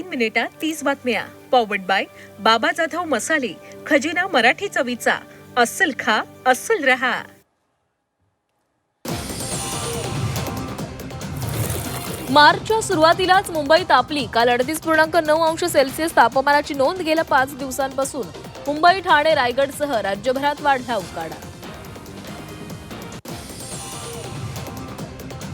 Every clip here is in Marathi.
मिनिटात 30 बातम्या. पॉवर्ड बाय बाबा जाधव मसाले, खजिना मराठी चवीचा. अस्सल खा, अस्सल रहा. मार्चच्या सुरुवातीलाच मुंबई तापली. काल 38.9 अंश सेल्सिअस तापमानाची नोंद. गेल्या 5 दिवसांपासून मुंबई, ठाणे, रायगडसह राज्यभरात वाढला उकाडा.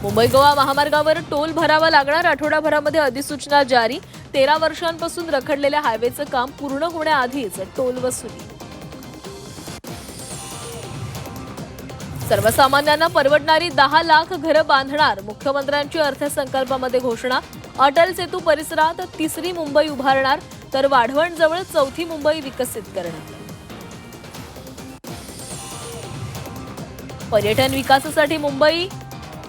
मुंबई गोवा महामार्गावर टोल भरावा लागणार. आठवडाभरामध्ये अधिसूचना जारी. 13 वर्षांपासून रखडलेल्या हायवेचं काम पूर्ण होण्याआधीच टोल वसुली. सर्वसामान्यांना परवडणारी 10 लाख घरं बांधणार. मुख्यमंत्र्यांची अर्थसंकल्पामध्ये घोषणा. अटल सेतू परिसरात 3री मुंबई उभारणार, तर वाढवणजवळ 4थी मुंबई विकसित करणार. पर्यटन विकासासाठी मुंबई,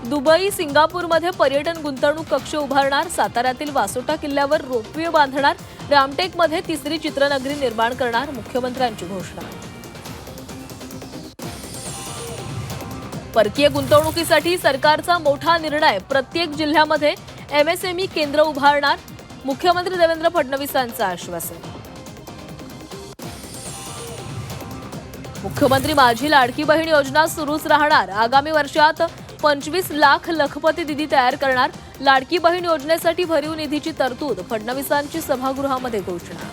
दुबई, सिंगापूरमध्ये पर्यटन गुंतवणूक कक्ष उभारणार. साताऱ्यातील वासोटा किल्ल्यावर रोपवे बांधणार. रामटेकमध्ये 3री चित्रनगरी निर्माण करणार. मुख्यमंत्र्यांची घोषणा. परकीय गुंतवणुकीसाठी सरकारचा मोठा निर्णय. प्रत्येक जिल्ह्यामध्ये MSME केंद्र उभारणार. मुख्यमंत्री देवेंद्र फडणवीसांचं आश्वासन. मुख्यमंत्री माझी लाडकी बहीण योजना सुरूच राहणार. आगामी वर्षात 25 लाख लखपती दिदी तयार करणार. लाडकी बहीण योजनेसाठी भरीव निधीची तरतूद. फडणवीसांची सभागृहामध्ये घोषणा.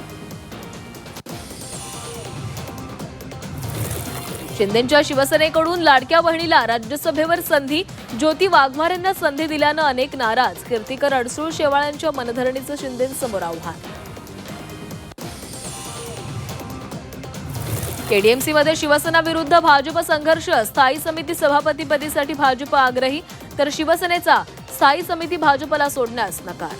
शिंदेंच्या शिवसेनेकडून लाडक्या बहिणीला राज्यसभेवर संधी. ज्योती वाघमारेंना संधी दिल्यानं अनेक नाराज. कीर्तिकर अडसूळ शेवाळ्यांच्या मनधरणीचं शिंदेंसमोर आव्हान. KDMC मध्ये शिवसेना विरुद्ध भाजप संघर्ष. स्थायी समिती सभापतीपदीसाठी भाजप आग्रही, तर शिवसेनेचा स्थायी समिती भाजपला सोडण्यास नकार.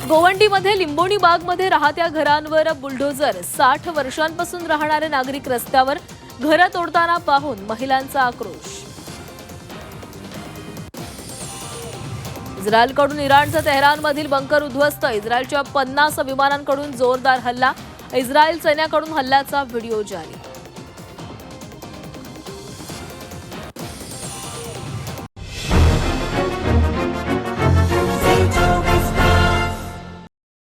गोवंडीमध्ये लिंबोणी बागमध्ये राहत्या घरांवर बुलडोझर. 60 वर्षांपासून राहणारे नागरिक रस्त्यावर. घरं तोडताना पाहून महिलांचा आक्रोश. इस्रायलकडून इराणचं तेहरानमधील बंकर उद्ध्वस्त. इस्रायलच्या 50 विमानांकडून जोरदार हल्ला. इस्रायल सैन्याकडून हल्ल्याचा व्हिडिओ जारी.